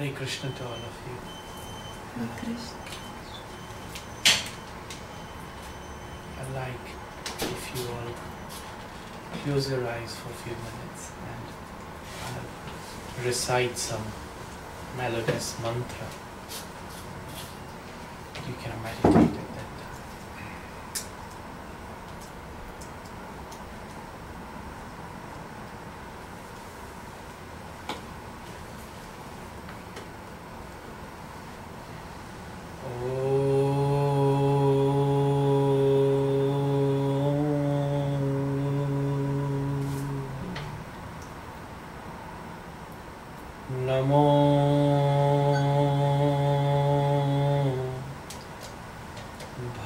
Hare Krishna to all of you. Hare Krishna. you all close your eyes for a few minutes and recite some melodious mantra. You can meditate at that time.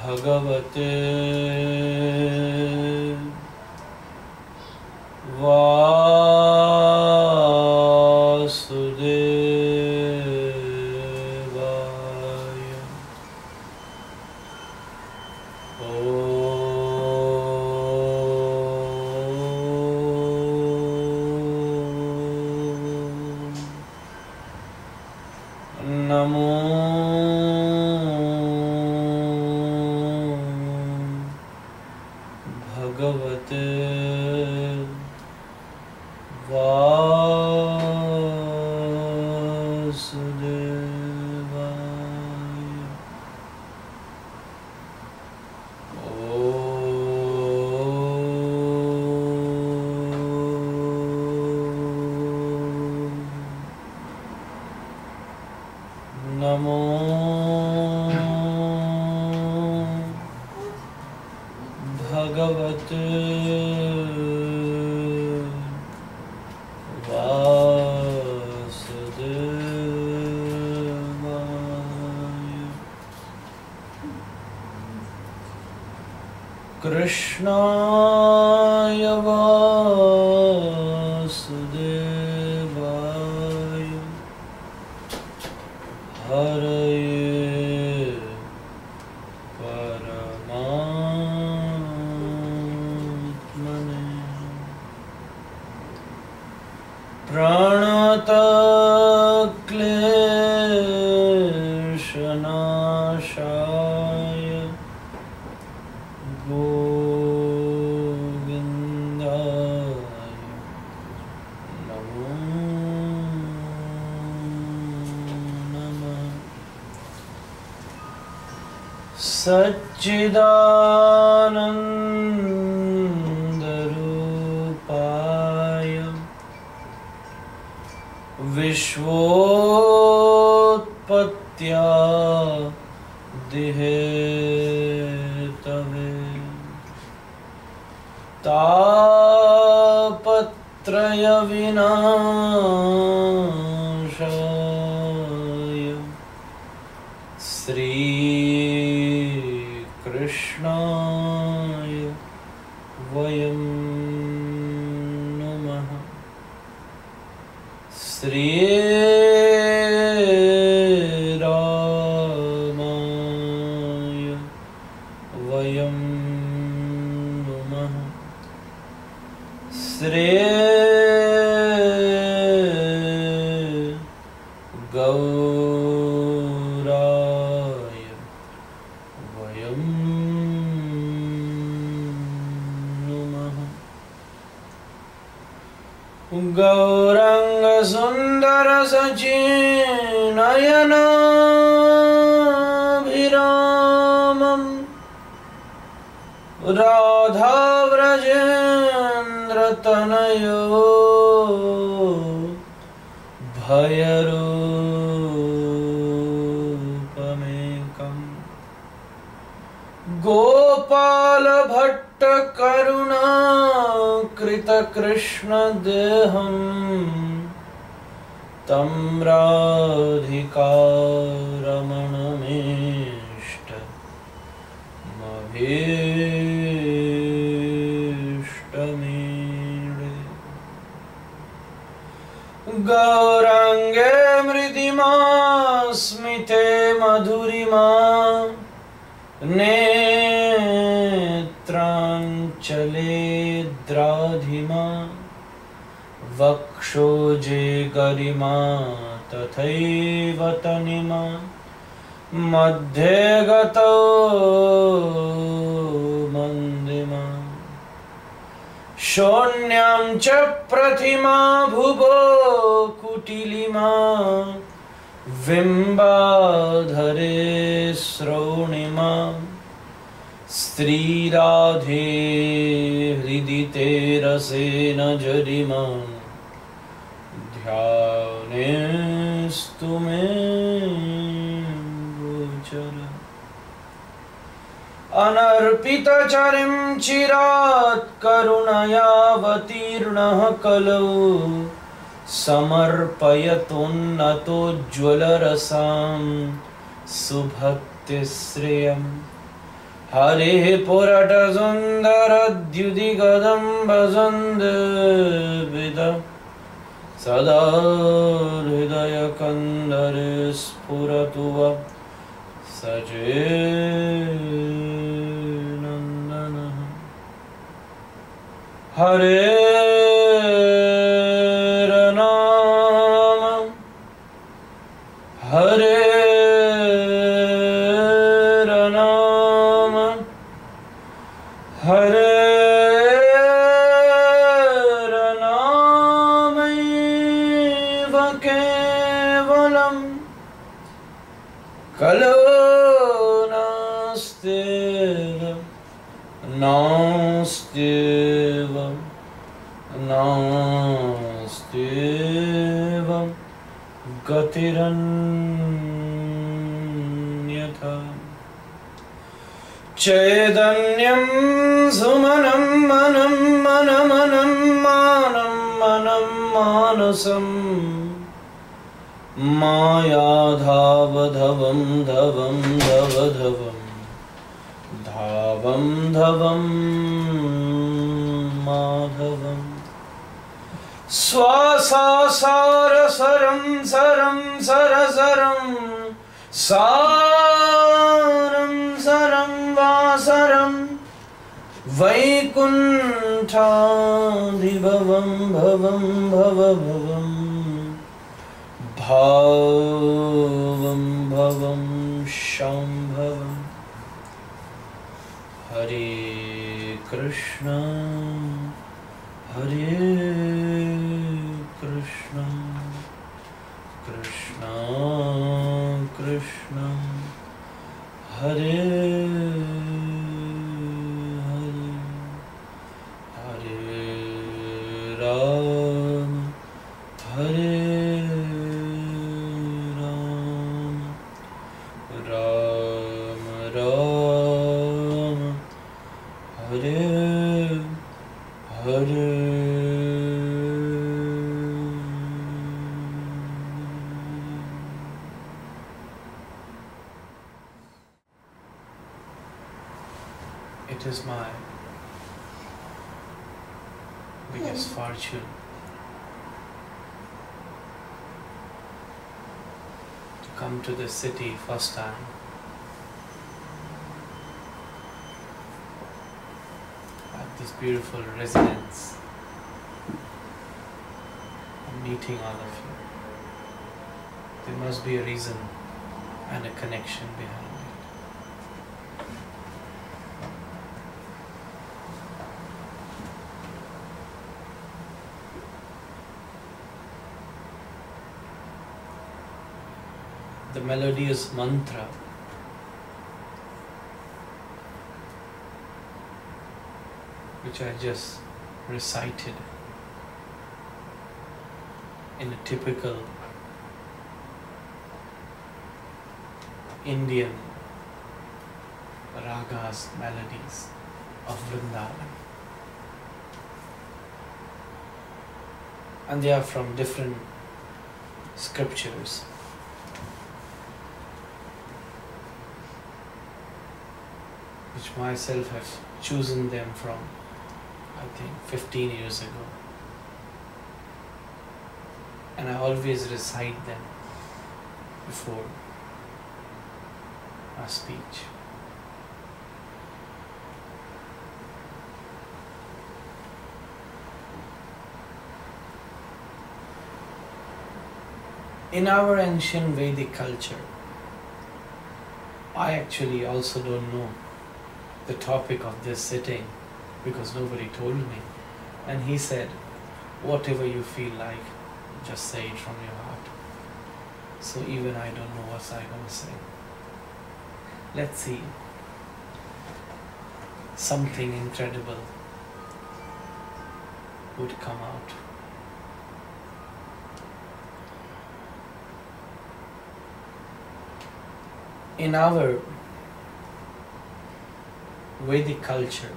भगवते वासुदेवाय नमो भगवते वासुदेवाय नमो भगवते वासुदेवाय कृष्णाय वासुदेवाय हरये परमात्मने प्रणतक्लेशनाशाय गोविन्दाय नमो नमः। सच्चिदानन्दरूपाय विश्वोत्पत्त्यादिहेतवे तापत्रयविनाशाय श्रीकृष्णाय वयं नमः। श्रीरामाय वयं नमः। गौराय वयं नमः। गौराङ्गसुन्दरसचिनयनाभिरामम् राधाव्रजेन्द्रतनयो भयरूपमेकम् गोपालभट्टकरुणाकृतकृष्णदेहम् तं राधिकारमणमेष्टमीडे गौराङ्गे मृदिमा स्मिते मधुरिमा नेत्राञ्चले द्राधिमा वक्षोजे गरिमा तथैव तनिमा मध्ये गतो मन्दिमा Shonyam cha prathima bhubo kutilima Vimbadhare sraunima Stri radhe hridite rasena jarima Dhyanestu me gochara Anarpita charim chirat karunayavatirnah kalau Samarpayatunnato jwalarasam subhaktisriyam Hare purata sundara dyudigadam bhasandavida Sada hridaya kandare spuratuva Sajenandana Hare Ranama Hare Ranama Hare Ranamaiva Kevalam Kalo Nasteva Nasteva Nasteva Gatiranyatha Chaitanyam Sumanam Manam Manamanam Manam Manam Manasam Maya Dhavadhavam Dhavam Dhavadhavam Dhavam Dhavam Madhavam Swasa Sara Saram Saram Sarasaram Saram Saram Vasaram Vaikuntha Bhavam Bhavam Bhavam Bhavam Bhavam Shambhavam Hare Krishna Hare Krishna Krishna Krishna Hare Hare Hare Ram Hare Ram Ram Ram Hare Hare It is my biggest fortune to come to this city first time. At this beautiful residence, and meeting all of you. There must be a reason and a connection behind it. The melodious mantra which I just recited in a typical Indian ragas, melodies of Vrindavan. And they are from different scriptures. Which myself have chosen them from, I think, 15 years ago. And I always recite them before my speech. In our ancient Vedic culture, I actually also don't know the topic of this sitting because nobody told me. And he said, whatever you feel like, just say it from your heart. So even I don't know what I'm going to say. Let's see. Something incredible would come out. In our Vedic culture,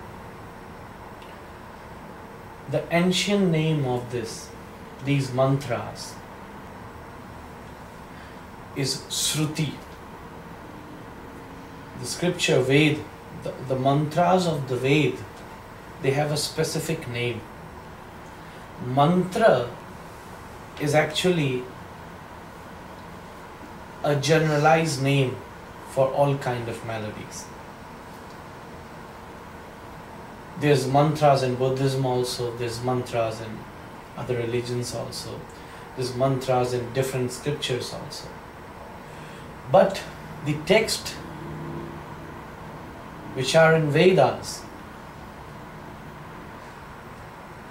the ancient name of these mantras is Sruti. The scripture Ved, the mantras of the Ved, they have a specific name. Mantra is actually a generalized name for all kind of melodies. There's mantras in Buddhism also, there's mantras in other religions also, there's mantras in different scriptures also. But the text which are in Vedas,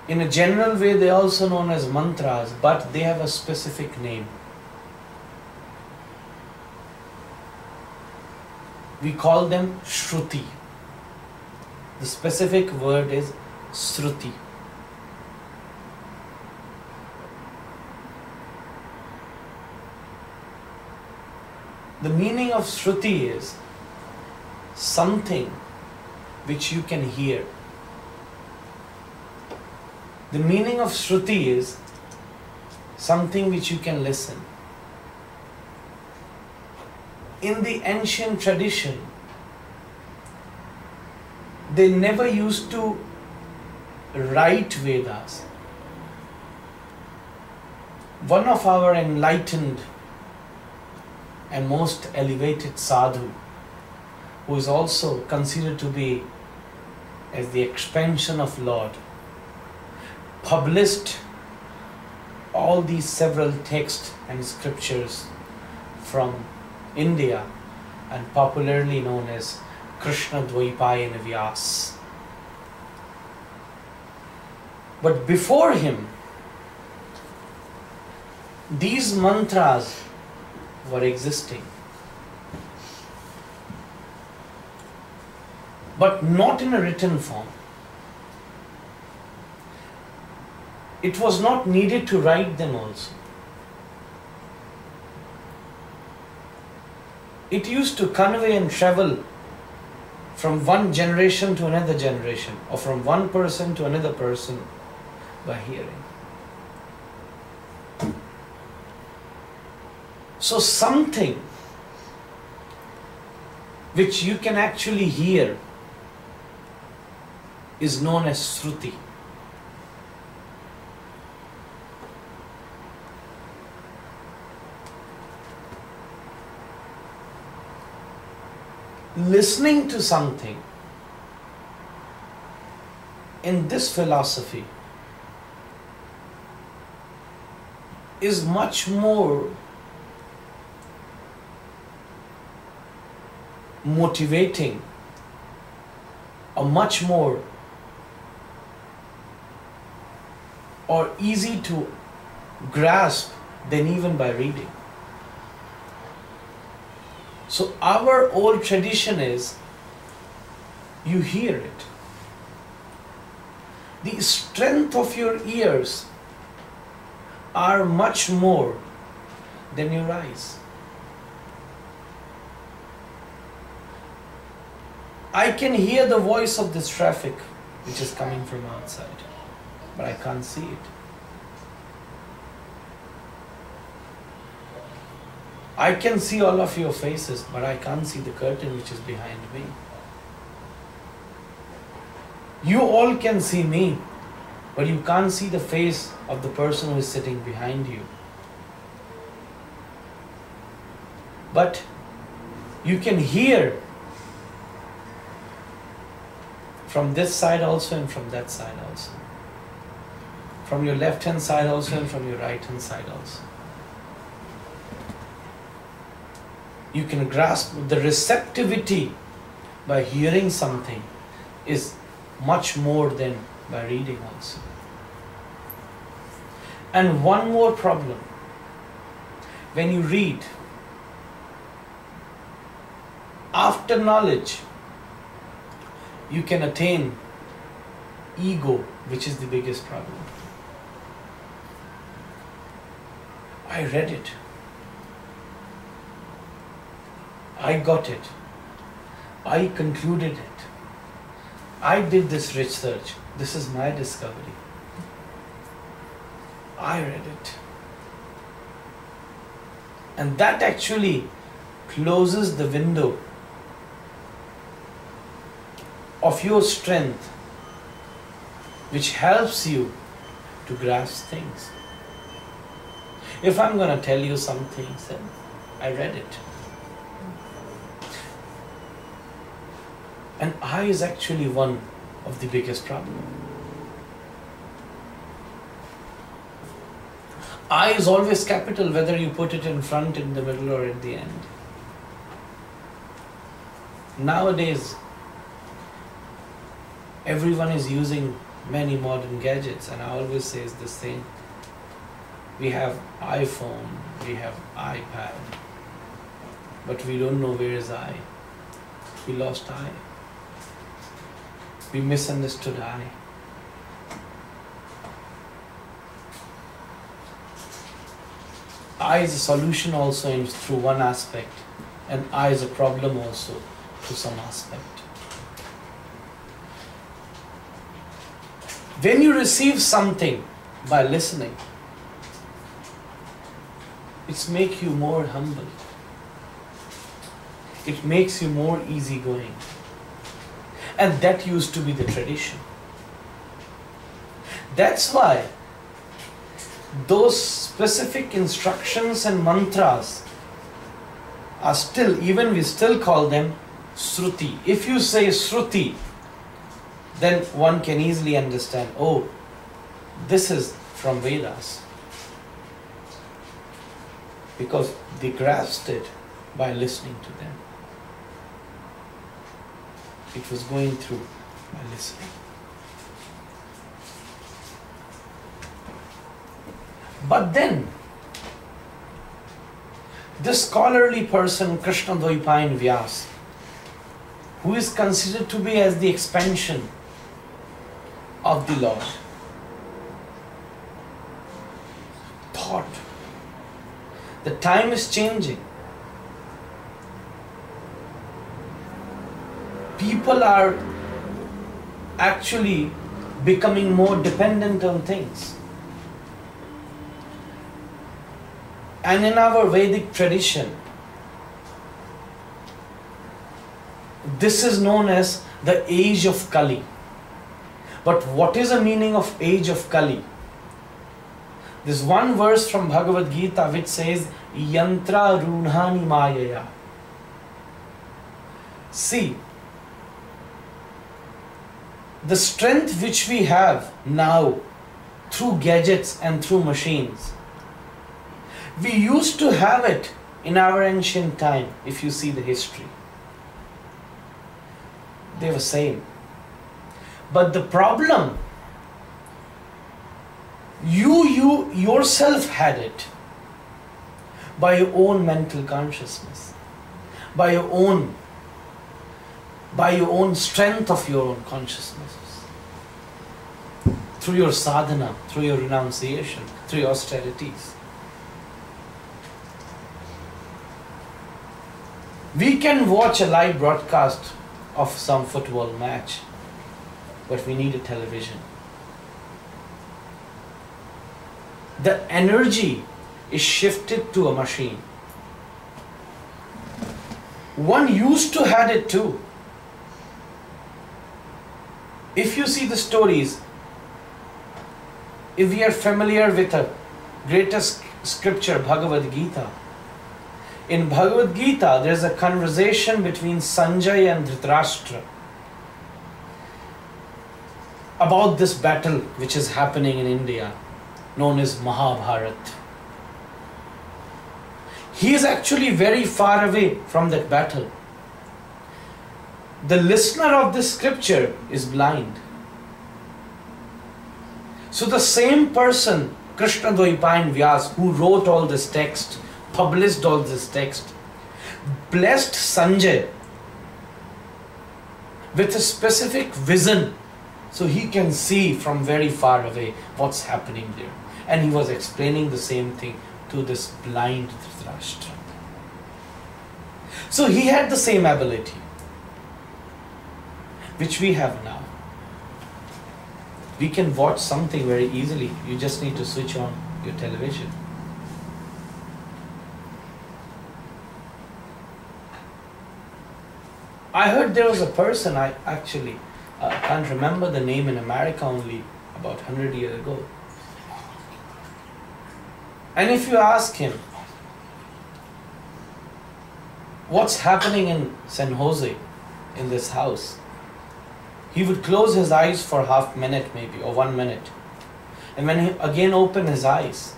in a general way they are also known as mantras, but they have a specific name. We call them Shruti. The specific word is Sruti. The meaning of Shruti is something which you can hear. The meaning of Shruti is something which you can listen. In the ancient tradition, they never used to write Vedas. One of our enlightened and most elevated sadhu, who is also considered to be as the expansion of Lord, published all these several texts and scriptures from India and popularly known as Krishna Dvaipayana Vyas. But before him, these mantras were existing, but not in a written form. It was not needed to write them also. It used to convey and travel from one generation to another generation, or from one person to another person by hearing. So something which you can actually hear is known as Sruti. Listening to something in this philosophy is much more motivating or much more or easy to grasp than even by reading. So our old tradition is you hear it. The strength of your ears are much more than your eyes. I can hear the voice of this traffic which is coming from outside, but I can't see it. I can see all of your faces, but I can't see the curtain which is behind me. You all can see me, but you can't see the face of the person who is sitting behind you. But you can hear from this side also and from that side also. From your left hand side also and from your right hand side also. You can grasp the receptivity by hearing something is much more than by reading also. And one more problem. When you read, after knowledge, you can attain ego, which is the biggest problem. I read it. I got it. I concluded it. I did this research. This is my discovery. I read it. And that actually closes the window of your strength, which helps you to grasp things. If I'm going to tell you some things, then I read it. And I is actually one of the biggest problems. I is always capital, whether you put it in front, in the middle, or at the end. Nowadays, everyone is using many modern gadgets, and I always say this thing. We have iPhone, we have iPad, but we don't know where is I. We lost I. We misunderstood I. I is a solution also through one aspect, and I is a problem also to some aspect. When you receive something by listening, it makes you more humble. It makes you more easygoing. And that used to be the tradition. That's why those specific instructions and mantras are still, even we still call them Sruti. If you say Sruti, then one can easily understand, oh, this is from Vedas. Because they grasped it by listening to them. It was going through by listening. But then, this scholarly person, Krishna Dvaipayan Vyas, who is considered to be as the expansion of the Lord, thought, the time is changing. People are actually becoming more dependent on things. And in our Vedic tradition, this is known as the age of Kali. But what is the meaning of age of Kali? There's one verse from Bhagavad Gita which says, Yantra Runhani Mayaya. See, the strength which we have now through gadgets and through machines, we used to have it in our ancient time. If you see the history, they were same. But the problem, you yourself had it by your own mental consciousness, by your own strength of your own consciousness, through your sadhana, through your renunciation, through your austerities. We can watch a live broadcast of some football match, but we need a television. The energy is shifted to a machine. One used to have it too. If you see the stories, if we are familiar with the greatest scripture, Bhagavad Gita, in Bhagavad Gita there is a conversation between Sanjay and Dhritarashtra about this battle which is happening in India, known as Mahabharat. He is actually very far away from that battle. The listener of this scripture is blind. So the same person Krishna Dvaipayan Vyas, who wrote all this text, published all this text, blessed Sanjay with a specific vision so he can see from very far away what's happening there. And he was explaining the same thing to this blind Dhritarashtra. So he had the same ability which we have now. We can watch something very easily. You just need to switch on your television. I heard there was a person, I actually can't remember the name, in America only about 100 years ago. And if you ask him, what's happening in San Jose, in this house, he would close his eyes for half minute maybe, or 1 minute. And when he again open his eyes,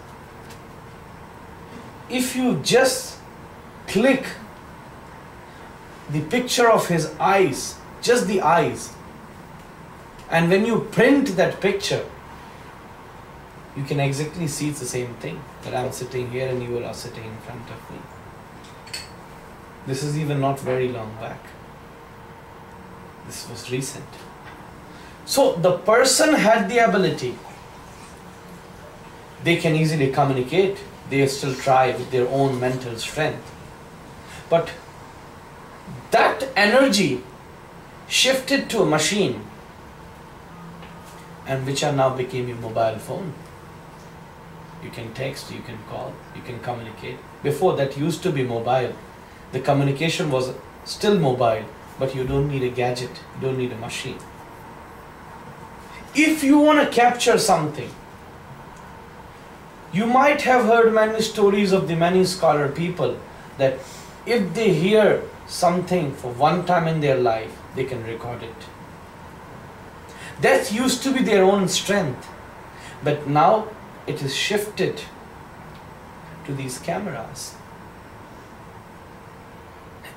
if you just click the picture of his eyes, just the eyes, and when you print that picture, you can exactly see it's the same thing, that I'm sitting here and you are sitting in front of me. This is even not very long back. This was recent. So the person had the ability. They can easily communicate. They still try with their own mental strength. But that energy shifted to a machine, and which are now became your mobile phone. You can text, you can call, you can communicate. Before that used to be mobile. The communication was still mobile, but you don't need a gadget, you don't need a machine. If you want to capture something, you might have heard many stories of the many scholar people that if they hear something for one time in their life, they can record it. That used to be their own strength, but now it is shifted to these cameras.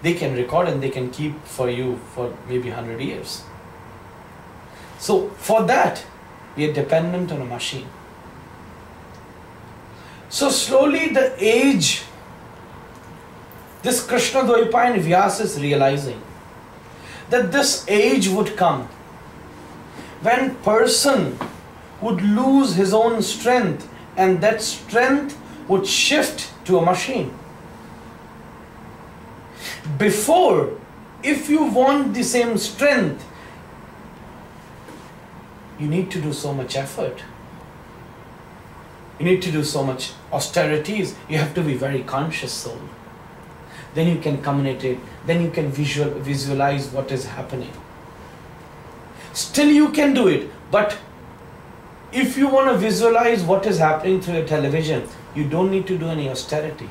They can record and they can keep for you for maybe 100 years. So for that, we are dependent on a machine. So slowly the age, this Krishna Dvaipayan Vyas is realizing that this age would come when person would lose his own strength, and that strength would shift to a machine. Before, if you want the same strength, you need to do so much effort. You need to do so much austerities. You have to be very conscious soul. Then you can communicate. Then you can visualize what is happening. Still you can do it, but if you want to visualize what is happening through your television, you don't need to do any austerity.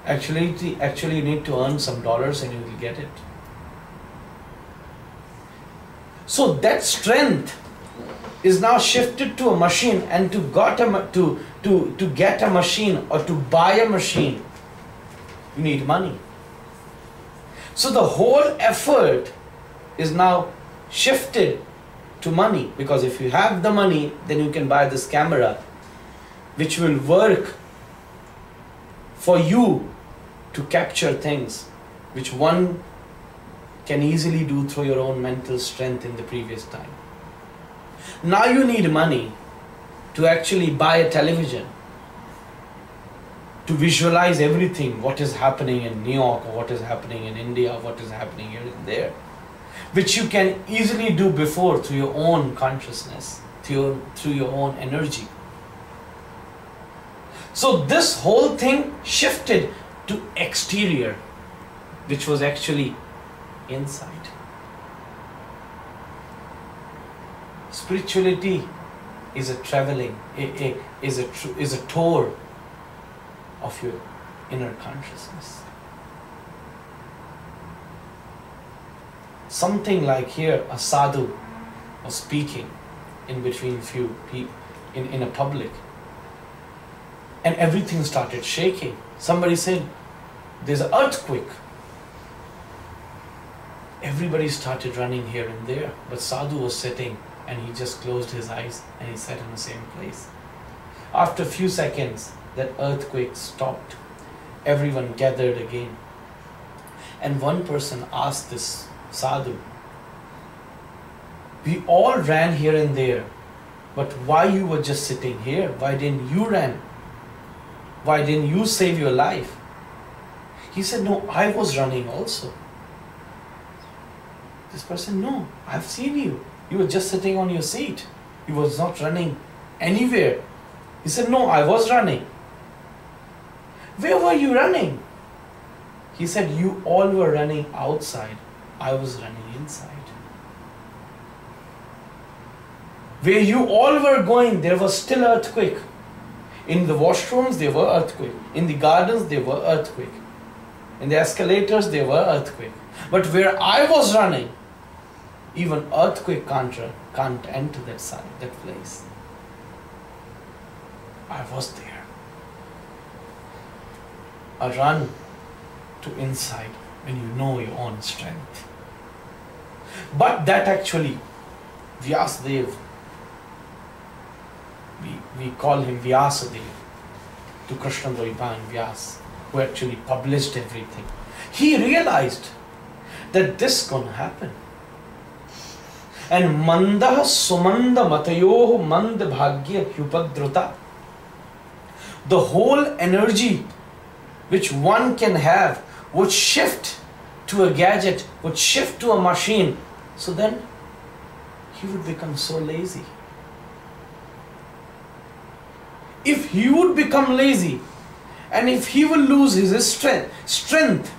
Actually you need to earn some dollars and you will get it. So that strength is now shifted to a machine, and to get a machine or to buy a machine, you need money. So the whole effort is now shifted to money, because if you have the money, then you can buy this camera which will work for you to capture things which one can easily do through your own mental strength in the previous time. Now you need money to actually buy a television, to visualize everything, what is happening in New York, or what is happening in India, or what is happening here and there, which you can easily do before through your own consciousness, through your own energy. So this whole thing shifted to exterior, which was actually inside. Spirituality is a traveling, is a tour of your inner consciousness. Something like here, a sadhu was speaking in between few people in a public, and everything started shaking. Somebody said, "There's an earthquake." Everybody started running here and there, but sadhu was sitting and he just closed his eyes and he sat in the same place. After a few seconds, that earthquake stopped. Everyone gathered again. And one person asked this sadhu, we all ran here and there, but why you were just sitting here? Why didn't you run? Why didn't you save your life? He said, no, I was running also. This person, no, I've seen you. You were just sitting on your seat. You was not running anywhere. He said, no, I was running. Where were you running? He said, you all were running outside. I was running inside. Where you all were going, there was still earthquake. In the washrooms, there were earthquake. In the gardens, there were earthquake. In the escalators, there were earthquake. But where I was running, even earthquake can't enter that place. I was there. A run to inside when you know your own strength. But that actually, Vyasadev, we call him Vyasadev, to Krishna Dvaipayan Vyas, who actually published everything. He realized that this is going to happen. And mandah sumanda matayoh mand bhagya hyupadruta. The whole energy which one can have would shift to a gadget, would shift to a machine. So then he would become so lazy. If he would become lazy and if he will lose his strength,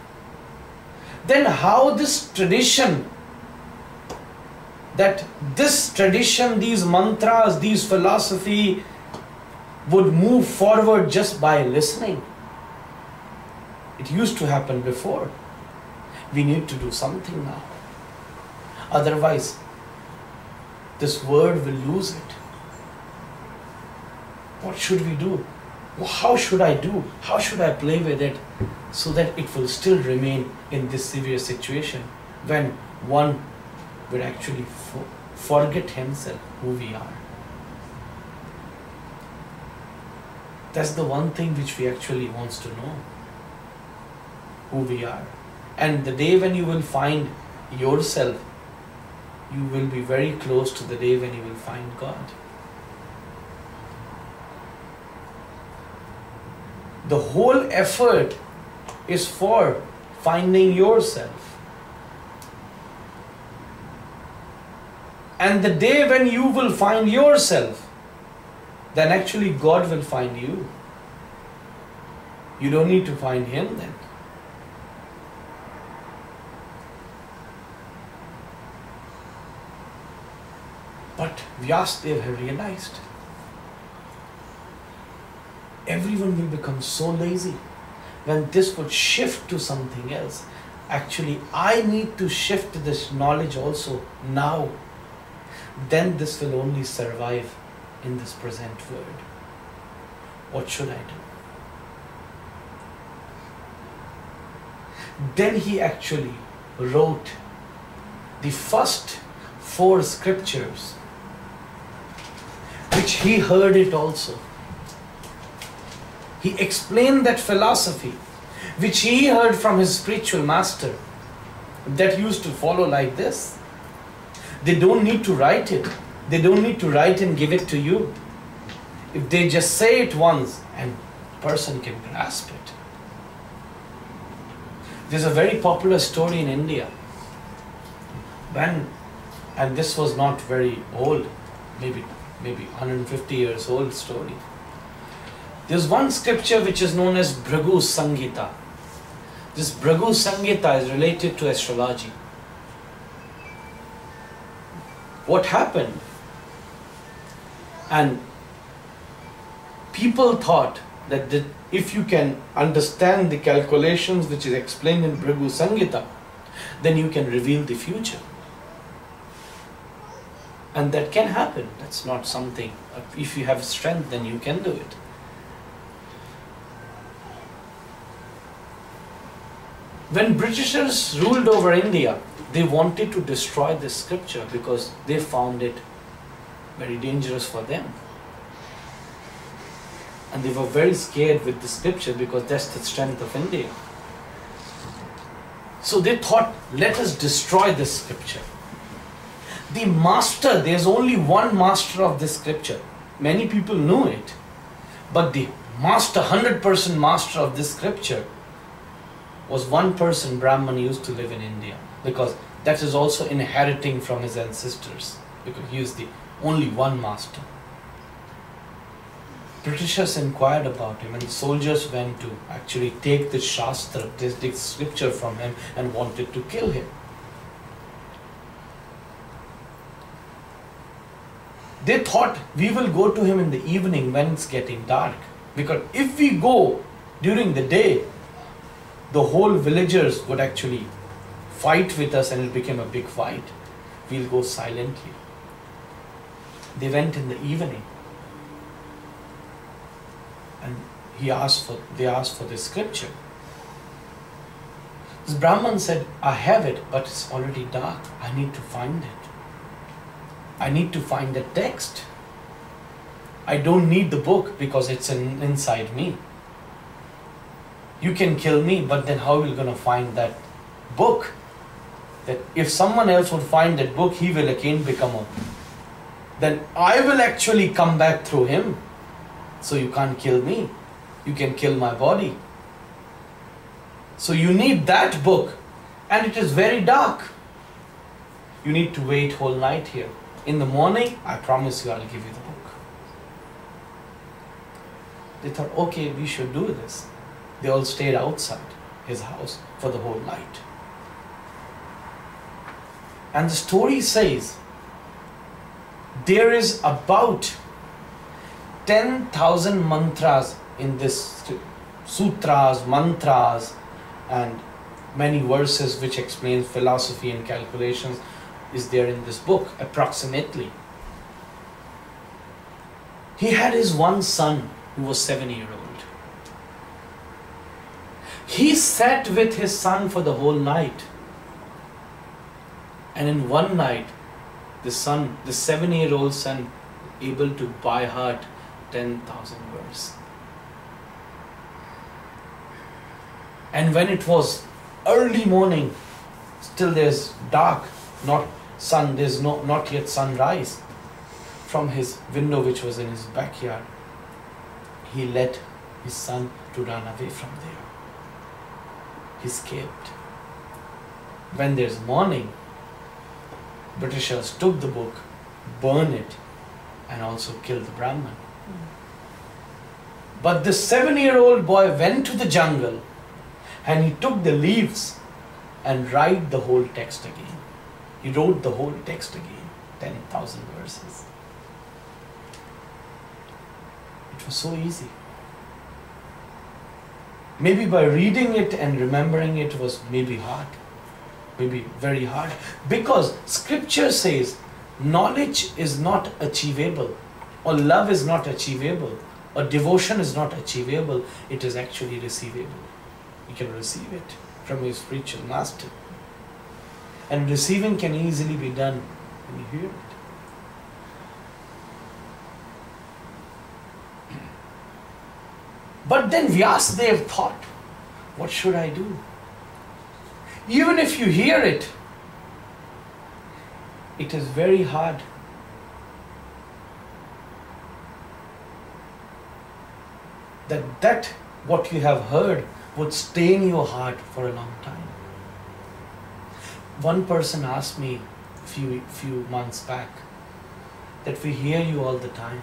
then how this tradition, these mantras, these philosophy would move forward just by listening? It used to happen before. We need to do something now. Otherwise, this world will lose it. What should we do? How should I do? How should I play with it so that it will still remain in this severe situation when one will actually forget himself, who we are? That's the one thing which we actually wants to know, who we are. And the day when you will find yourself, you will be very close to the day when you will find God. The whole effort is for finding yourself. And the day when you will find yourself, then actually God will find you. You don't need to find Him then. But Vyasadeva have realized everyone will become so lazy when this would shift to something else. Actually, I need to shift this knowledge also now. Then this will only survive in this present world. What should I do? Then he actually wrote the first 4 scriptures, which he heard it also. He explained that philosophy, which he heard from his spiritual master, that used to follow like this. They don't need to write it. They don't need to write and give it to you. If they just say it once, and person can grasp it. There's a very popular story in India. And this was not very old, maybe 150 years old story. There's one scripture which is known as Bhrigu Samhita. This Bhrigu Samhita is related to astrology. What happened? And people thought that if you can understand the calculations which is explained in Bhrigu Samhita, then you can reveal the future. And that can happen. That's not something, if you have strength, then you can do it. When Britishers ruled over India, they wanted to destroy this scripture because they found it very dangerous for them. And they were very scared with the scripture because that's the strength of India. So they thought, let us destroy this scripture. The master, there's only one master of this scripture. Many people knew it. But the master, 100% master of this scripture was one person, Brahman, used to live in India. Because that is also inheriting from his ancestors. Because he is the only one master. Britishers inquired about him and soldiers went to actually take the Shastra, the scripture from him and wanted to kill him. They thought we will go to him in the evening when it's getting dark. Because if we go during the day, the whole villagers would actually fight with us and it became a big fight. We'll go silently. They went in the evening. And they asked for the scripture. This Brahman said, I have it, but it's already dark. I need to find it. I need to find the text. I don't need the book because it's inside me. You can kill me, but then how are you going to find that book? That if someone else would find that book, he will again become a... Then I will actually come back through him. So you can't kill me. You can kill my body. So you need that book. And it is very dark. You need to wait whole night here. In the morning, I promise you I'll give you the book. They thought, okay, we should do this. They all stayed outside his house for the whole night. And the story says, there is about 10,000 mantras in this, sutras, mantras, and many verses which explain philosophy and calculations is there in this book, approximately. He had his one son who was 7-year-old. He sat with his son for the whole night. And in one night, the 7-year-old son, able to by heart 10,000 words. And when it was early morning, still there's dark, not sun, there's not yet sunrise. From his window, which was in his backyard, he let his son to run away from there. He escaped. When there's morning, Britishers took the book, burned it, and also killed the Brahman. But the 7-year-old boy went to the jungle and he took the leaves and wrote the whole text again. He wrote the whole text again, 10,000 verses. It was so easy. Maybe by reading it and remembering it was maybe hard. Maybe very hard. Because scripture says knowledge is not achievable, or love is not achievable, or devotion is not achievable. It is actually receivable. You can receive it from your spiritual master. And receiving can easily be done when you hear it. But then Vyasadeva thought, what should I do? Even if you hear it, it is very hard. That what you have heard would stay in your heart for a long time. One person asked me a few months back that we hear you all the time,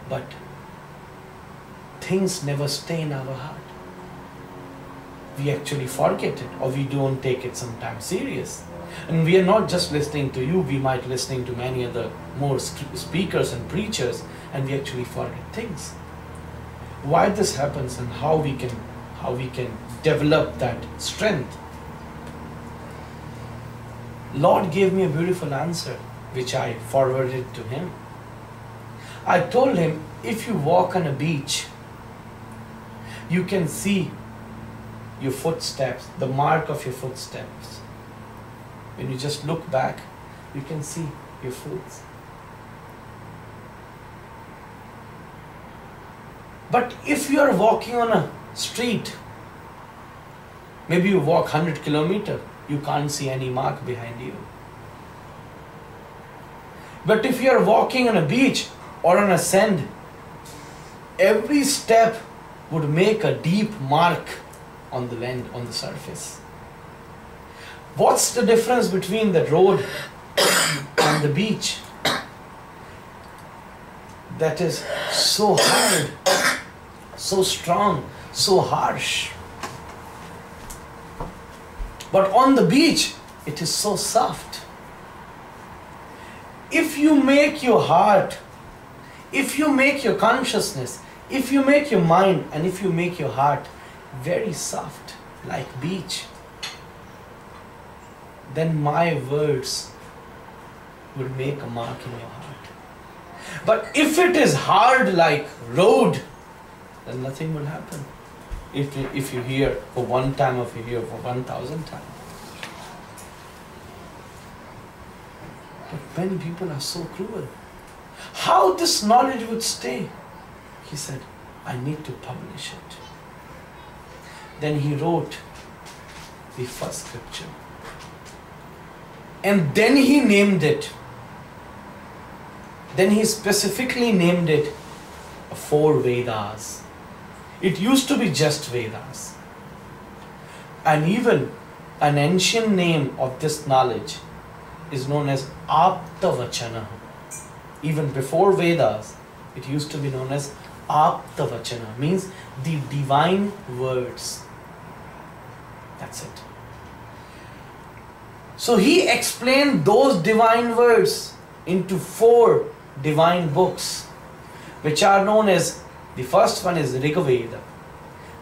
but things never stay in our heart. We actually forget it, or we don't take it sometimes serious. And we are not just listening to you, we might listening to many other more speakers and preachers, and we actually forget things. Why this happens and how we can develop that strength. Lord gave me a beautiful answer, which I forwarded to him. I told him, if you walk on a beach, you can see your footsteps, the mark of your footsteps. When you just look back, you can see your foot. But if you are walking on a street, maybe you walk 100 kilometers, you can't see any mark behind you. But if you are walking on a beach or on a sand, every step would make a deep mark on the land, on the surface. What's the difference between the road and the beach? That is so hard, so strong, so harsh. But on the beach, it is so soft. If you make your heart, if you make your consciousness, if you make your mind, and if you make your heart very soft, like beach, then my words will make a mark in your heart. But if it is hard like road, then nothing will happen. If you hear for one time, or if you hear for 1,000 times. But many people are so cruel. How this knowledge would stay? He said, I need to publish it. Then he wrote the first scripture. And then he named it. Then he specifically named it 4 Vedas. It used to be just Vedas. And even an ancient name of this knowledge is known as Aptavachana. Even before Vedas, it used to be known as Aptavachana, means the divine words. That's it. So he explained those divine words into 4 divine books, which are known as, the first one is Rigveda.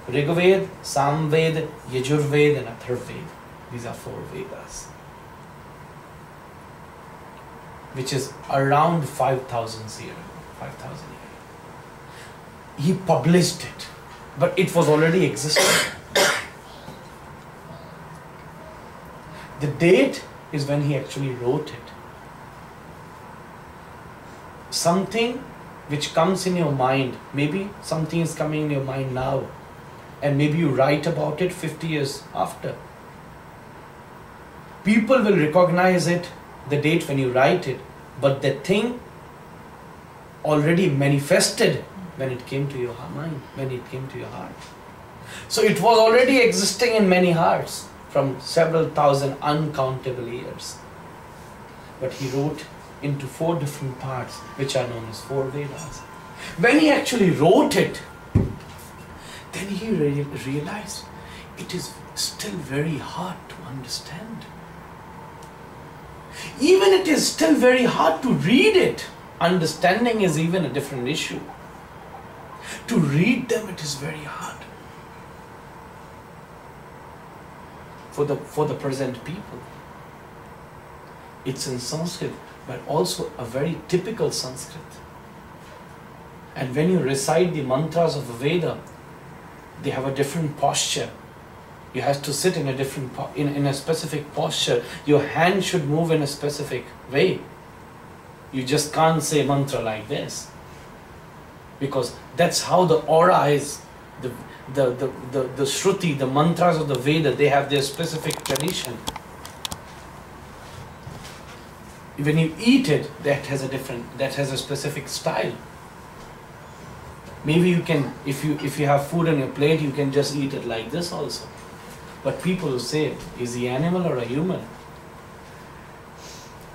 Rigveda, Samveda, Yajurveda and Atharvaveda. These are 4 Vedas, which is around 5,000 years. He published it, but it was already existing. The date is when he actually wrote it. Something which comes in your mind, maybe something is coming in your mind now, and maybe you write about it 50 years after. People will recognize it, the date when you write it, but the thing already manifested when it came to your mind, when it came to your heart. So it was already existing in many hearts from several thousand uncountable years. But he wrote into 4 different parts, which are known as 4 Vedas. When he actually wrote it, then he realized it is still very hard to understand. Even it is still very hard to read it. Understanding is even a different issue. To read them, it is very hard for the present people. It's in Sanskrit, but also a very typical Sanskrit. And when you recite the mantras of a Veda, they have a different posture. You have to sit in a different in a specific posture. Your hand should move in a specific way. You just can't say mantra like this, because that's how the aura is. The Shruti, the mantras of the Veda, they have their specific tradition. When you eat it, that has a specific style. Maybe you can, if you have food on your plate, you can just eat it like this also. But people will say, is he animal or a human?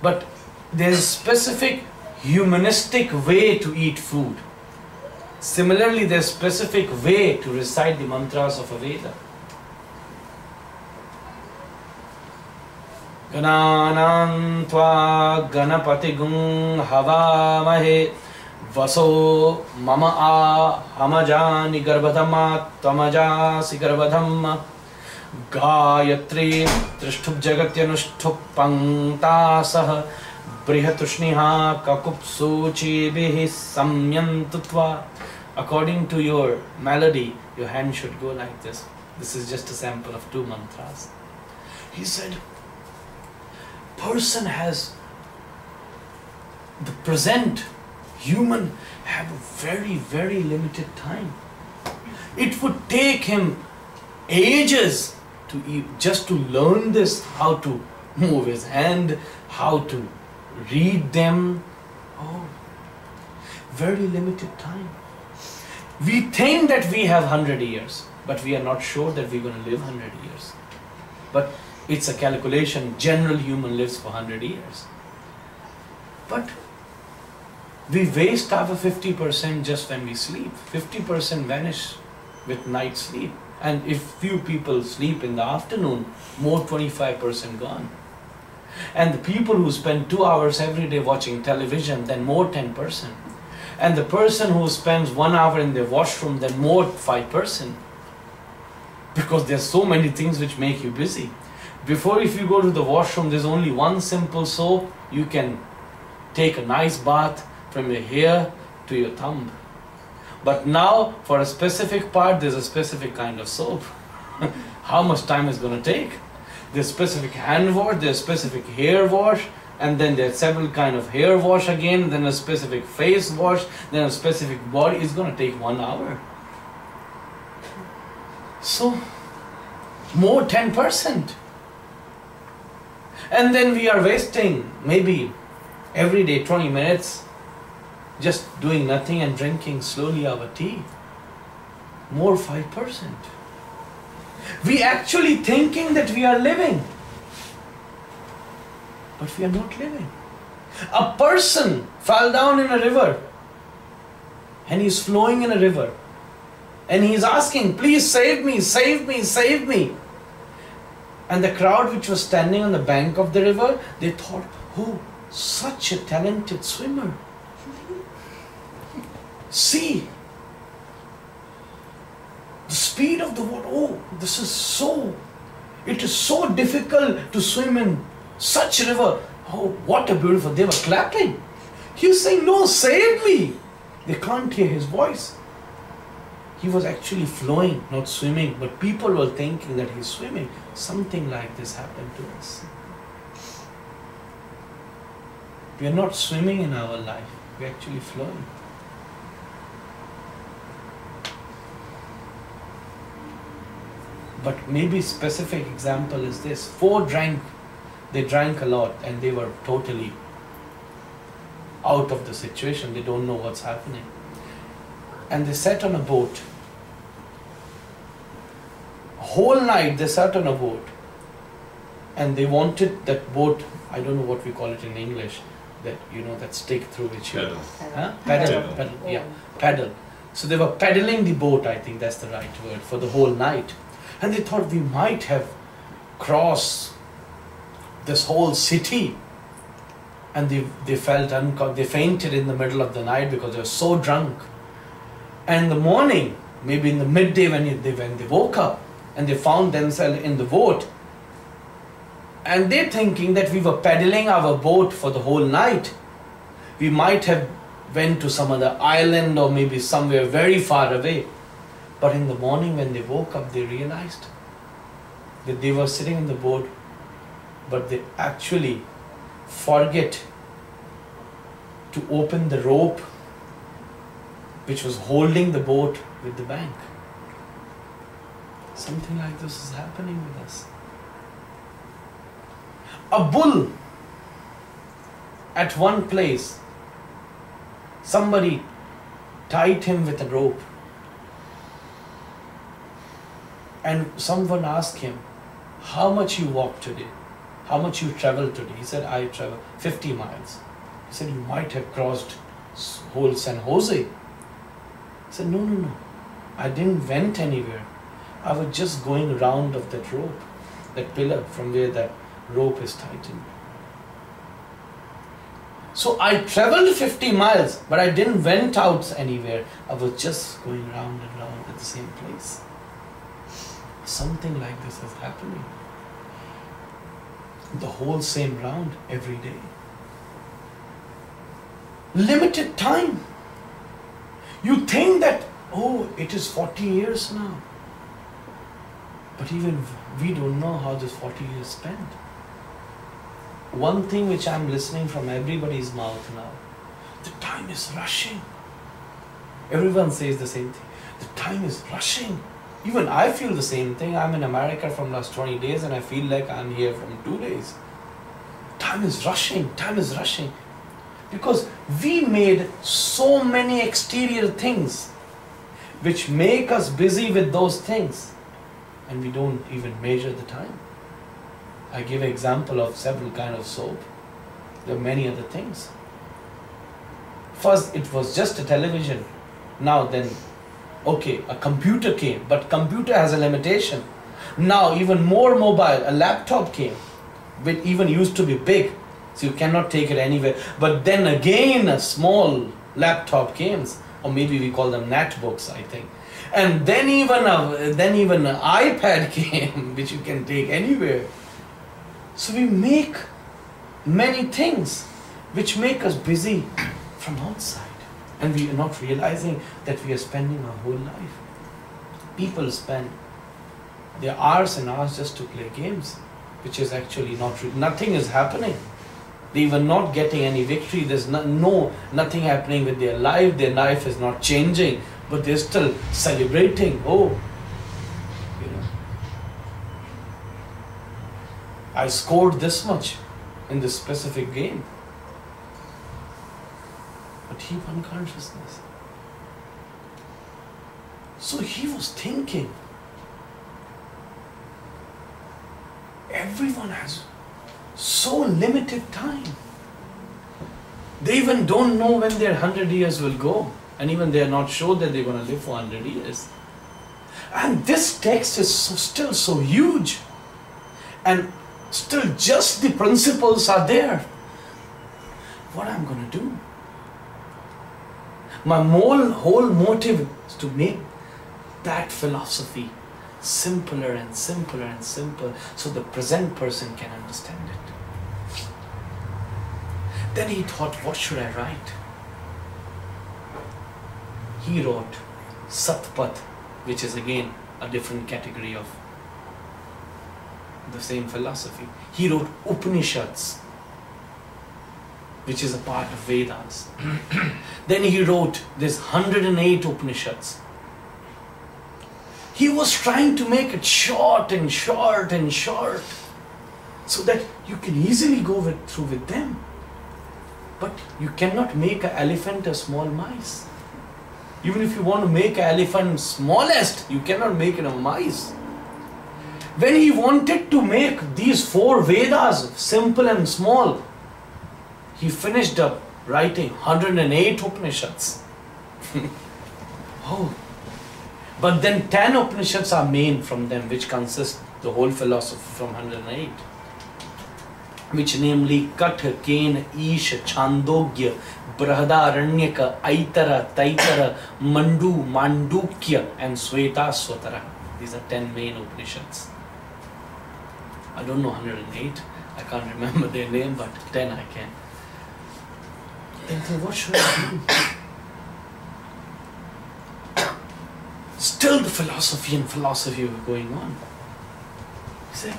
But there's a specific humanistic way to eat food. Similarly, there's a specific way to recite the mantras of a Veda. Gananam tva ganapatigum havamahe vaso mama hamajani garbhadhamma tamajasi garbhadhamma Gayatri Trishthup Jagatyanushtup Panktasah Brihatushniha Kakupsuchi Bihi Samyantutva. According to your melody, your hand should go like this. This is just a sample of 2 mantras. He said, person has, the present human have a very, very limited time. It would take him ages just to learn this, how to move his hand, how to read them. Oh, very limited time. We think that we have 100 years, but we are not sure that we're going to live 100 years. But it's a calculation, general human lives for 100 years. But we waste our 50% just when we sleep. 50% vanish with night sleep. And if few people sleep in the afternoon, more 25% gone. And the people who spend 2 hours every day watching television, then more 10%. And the person who spends 1 hour in the washroom, then more 5%. Because there's so many things which make you busy. Before, if you go to the washroom, there's only one simple soap. You can take a nice bath from your hair to your thumb. But now, for a specific part, there's a specific kind of soap. How much time is going to take? There's specific hand wash, there's specific hair wash, and then there's several kind of hair wash again, then a specific face wash, then a specific body. It's going to take 1 hour. So, more 10%. And then we are wasting maybe every day 20 minutes just doing nothing and drinking slowly our tea. More 5%. We actually thinking that we are living, but we are not living. A person fell down in a river and he's flowing in a river and he's asking, please save me, save me, save me. And the crowd which was standing on the bank of the river, they thought, oh, such a talented swimmer. See, the speed of the water. Oh, it is so difficult to swim in such a river. Oh, what a beautiful. They were clapping. He was saying, no, save me. They can't hear his voice. He was actually flowing, not swimming, but people were thinking that he's swimming. Something like this happened to us. We are not swimming in our life. We are actually flowing. But maybe specific example is this. They drank a lot and they were totally out of the situation. They don't know what's happening. And they sat on a boat. Whole night they sat on a boat. And they wanted that boat, I don't know what we call it in English, that, you know, that stick through which you... Paddle. Yeah, paddle. So they were paddling the boat, I think that's the right word, for the whole night. And they thought we might have crossed this whole city. And they felt they fainted in the middle of the night because they were so drunk. And in the morning, maybe in the midday when they woke up and they found themselves in the boat, and they're thinking that we were paddling our boat for the whole night. We might have went to some other island or maybe somewhere very far away. But in the morning when they woke up, they realized that they were sitting in the boat, but they actually forget to open the rope which was holding the boat with the bank. Something like this is happening with us. A bull at one place, somebody tied him with a rope. And someone asked him, how much you walked today? How much you traveled today? He said, I traveled 50 miles. He said, you might have crossed whole San Jose. He said, no. I didn't went anywhere. I was just going around of that rope, that pillar from where that rope is tightened. So I traveled 50 miles, but I didn't went out anywhere. I was just going round and round at the same place. Something like this is happening. The whole same round every day. Limited time. You think that, oh, it is 40 years now. But even we don't know how this 40 years spent. One thing which I'm listening from everybody's mouth now, the time is rushing. Everyone says the same thing. The time is rushing. Even I feel the same thing. I'm in America from last 20 days and I feel like I'm here from 2 days. Time is rushing. Time is rushing. Because we made so many exterior things which make us busy with those things, and we don't even measure the time. I give an example of several kinds of soap. There are many other things. First it was just a television. Now then, okay, a computer came, but computer has a limitation. Now even more mobile, a laptop came, which even used to be big, so you cannot take it anywhere. But then again a small laptop came, or maybe we call them netbooks, I think. And then even an iPad came, which you can take anywhere. So we make many things which make us busy from outside, and we are not realizing that we are spending our whole life. People spend their hours and hours just to play games, which is actually nothing is happening. They were not getting any victory. There's nothing happening with their life. Their life is not changing, but they're still celebrating. Oh, I scored this much in this specific game. But he won consciousness. So he was thinking, everyone has so limited time. They even don't know when their 100 years will go, and even they are not sure that they're going to live for 100 years. And this text is still so huge, and still just the principles are there. What I'm going to do? My whole motive is to make that philosophy simpler and simpler and simpler, so the present person can understand it. Then he thought, what should I write? He wrote Satpat, which is again a different category of the same philosophy. He wrote Upanishads, which is a part of Vedas. Then he wrote this 108 Upanishads. He was trying to make it short and short and short, so that you can easily go through with them. But you cannot make an elephant a small mice. Even if you want to make an elephant smallest, you cannot make it a mice. When he wanted to make these 4 Vedas simple and small, he finished up writing 108 Upanishads. Oh. But then 10 Upanishads are main from them, which consist the whole philosophy from 108. Which namely Katha, Ken, Isha, Chandogya, Brahadaranyaka, Aitara, Taitara, Mandu, Mandukya and Sweta Swatara. These are 10 main Upanishads. I don't know 108. I can't remember their name, but 10 I can. Then think, what should I do? Still the philosophy were going on. He said,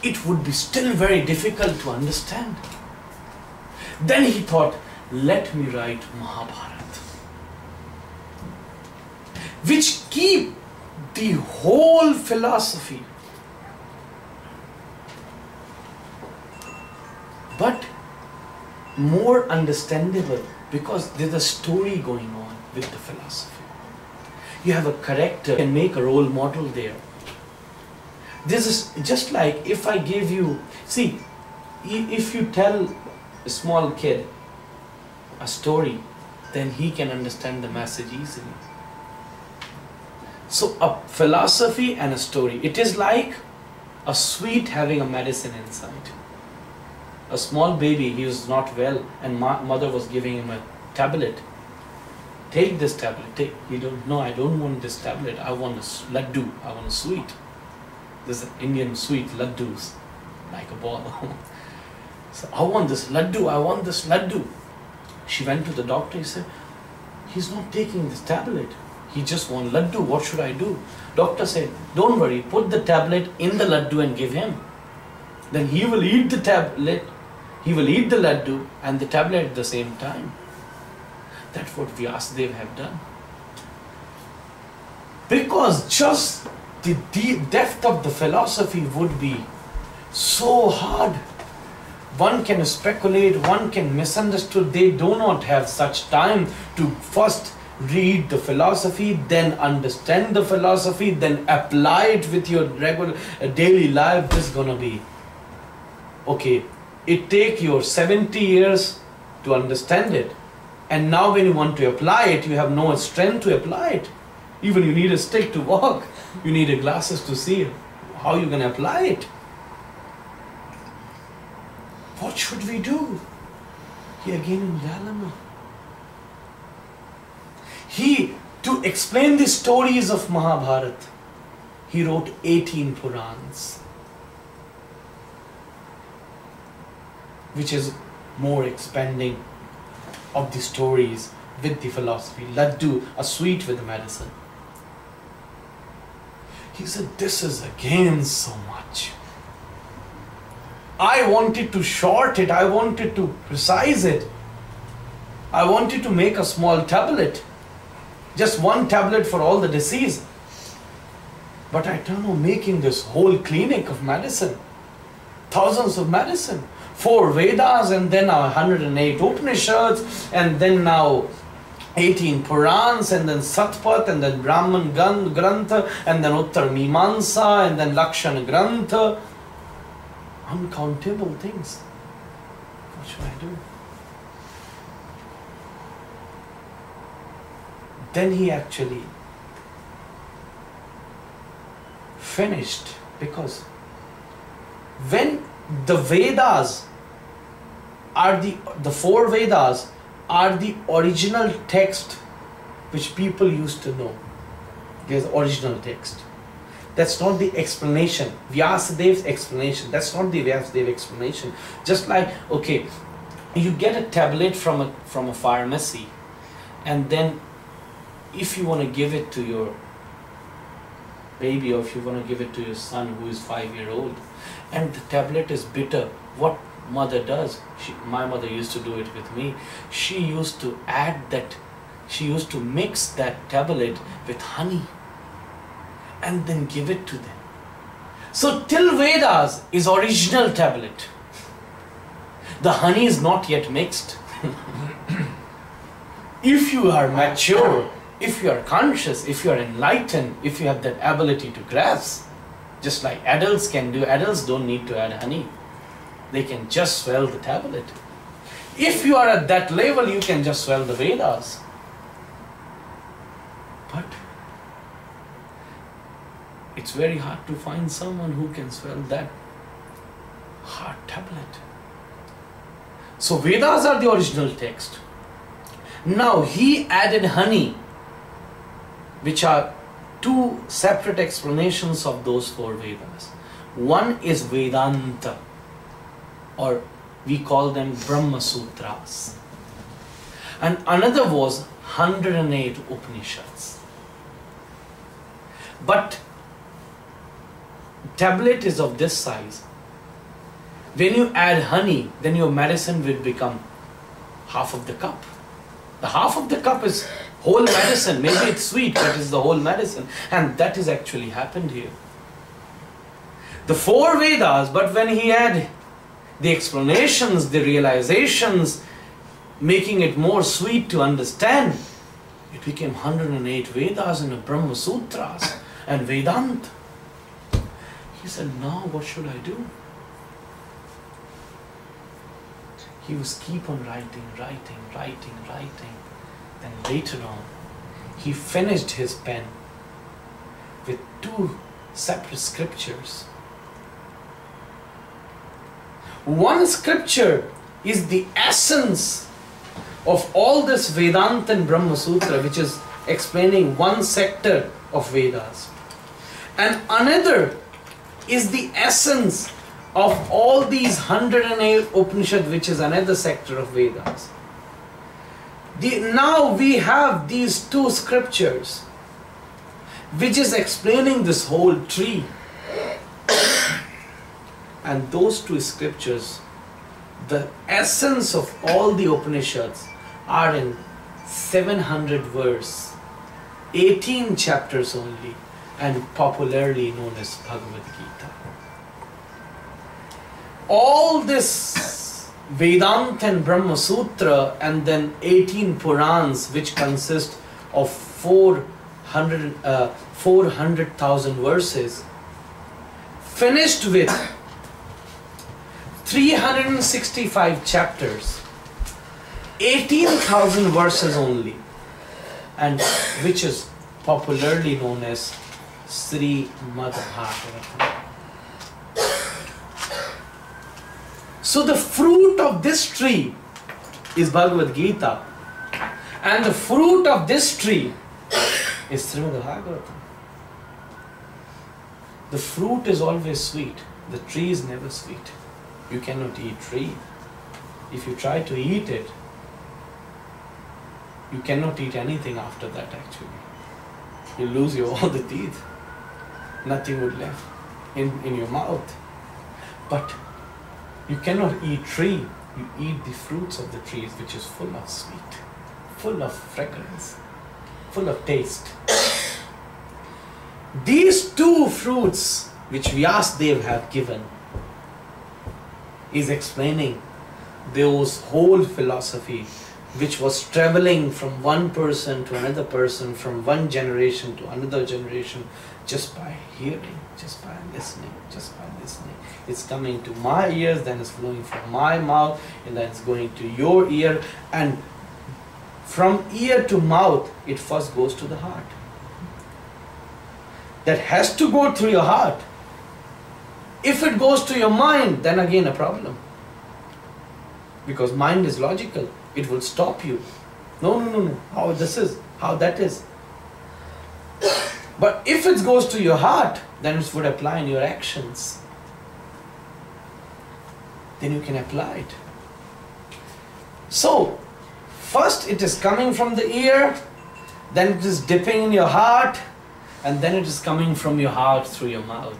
it would be still very difficult to understand. Then he thought, let me write Mahabharata, which keep the whole philosophy, but more understandable, because there's a story going on with the philosophy. You have a character, you can make a role model there. This is just like if I give you, see, if you tell a small kid a story, then he can understand the message easily. So a philosophy and a story, it is like a sweet having a medicine inside. A small baby, he was not well, and mother was giving him a tablet. Take this tablet. He don't know, I don't want this tablet. I want a laddu. I want a sweet. This is Indian sweet laddus, like a ball. So I want this laddu. I want this laddu. She went to the doctor. He said, he's not taking this tablet. He just wants laddu. What should I do? Doctor said, don't worry. Put the tablet in the laddu and give him. Then he will eat the tablet. He will eat the laddu and the tablet at the same time. That's what Vyasadeva have done. Because just the depth of the philosophy would be so hard. One can speculate, one can misunderstand. They do not have such time to first read the philosophy, then understand the philosophy, then apply it with your regular daily life. This is gonna be okay. It take your 70 years to understand it, and now when you want to apply it, you have no strength to apply it. Even you need a stick to walk, you need a glasses to see how you can apply it. What should we do? He again in dilemma. To explain the stories of Mahabharata, he wrote 18 Purans, which is more expanding of the stories with the philosophy. Laddu, a sweet with the medicine. He said, this is again so much. I wanted to short it, I wanted to precise it. I wanted to make a small tablet. Just one tablet for all the disease. But I don't know, making this whole clinic of medicine. Thousands of medicine. 4 Vedas and then now 108 Upanishads and then now 18 Purans and then Satpat and then Brahman Grantha and then Uttar Mimansa and then Lakshana Grantha. Uncountable things. What should I do? Then he actually finished, because when the Vedas are the 4 Vedas are the original text which people used to know. There's original text. That's not the explanation. Vyasadev's explanation. That's not the Vyasadeva explanation. Just like, okay, you get a tablet from a pharmacy, and then if you want to give it to your baby, or if you want to give it to your son who is 5-year-old, and the tablet is bitter, what mother does, my mother used to do it with me, she used to mix that tablet with honey and then give it to them. So till Vedas is original tablet. The honey is not yet mixed. If you are mature, if you are conscious, if you are enlightened, if you have that ability to grasp, just like adults can do, adults don't need to add honey. They can just swell the tablet. If you are at that level, you can just swell the Vedas. But it's very hard to find someone who can swell that hard tablet. So Vedas are the original text. Now he added honey, which are 2 separate explanations of those 4 Vedas. One is Vedanta, or we call them Brahma Sutras. And another was 108 Upanishads. But tablet is of this size. When you add honey, then your medicine will become half of the cup. The half of the cup is whole medicine. Maybe it's sweet, but it's the whole medicine. And that is actually happened here. The 4 Vedas, but when he had the explanations, the realizations, making it more sweet to understand, it became 108 Vedas and Brahma Sutras and Vedanta. He said, now what should I do? He was keep on writing. Then later on, he finished his pen with 2 separate scriptures. One scripture is the essence of all this Vedanta and Brahma Sutra, which is explaining one sector of Vedas. And another is the essence of all these 108 Upanishads, which is another sector of Vedas. Now we have these 2 scriptures, which is explaining this whole tree. And those 2 scriptures, the essence of all the Upanishads, are in 700 verse. 18 chapters only, and popularly known as Bhagavad Gita. All this Vedanta and Brahma Sutra, and then 18 Purans, which consist of 400,000 verses, finished with 365 chapters, 18,000 verses only, and which is popularly known as Srimad Bhagavatam. So the fruit of this tree is Bhagavad Gita, and the fruit of this tree is Srimad Bhagavatam. The fruit is always sweet, the tree is never sweet. You cannot eat tree. If you try to eat it, you cannot eat anything after that actually. You lose all the teeth. Nothing would left in your mouth. But you cannot eat tree. You eat the fruits of the trees, which is full of sweet, full of fragrance, full of taste. These two fruits which Vyasadeva have given is explaining those whole philosophy which was traveling from one person to another person, from one generation to another generation, just by hearing, just by listening, just by listening. It's coming to my ears, then it's flowing from my mouth, and then it's going to your ear, and from ear to mouth, it first goes to the heart. That has to go through your heart. If it goes to your mind, then again a problem. Because mind is logical. It will stop you. No. How this is, how that is. But if it goes to your heart, then it would apply in your actions. Then you can apply it. So, first it is coming from the ear, then it is dipping in your heart, and then it is coming from your heart through your mouth.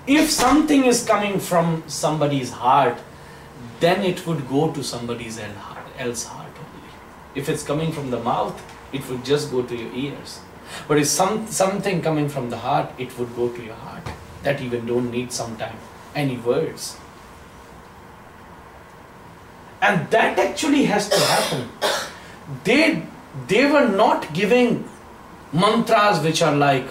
If something is coming from somebody's heart, then it would go to somebody's else heart only. If it's coming from the mouth, it would just go to your ears. But if something coming from the heart, it would go to your heart. That even don't need sometime any words. And that actually has to happen. They were not giving mantras which are like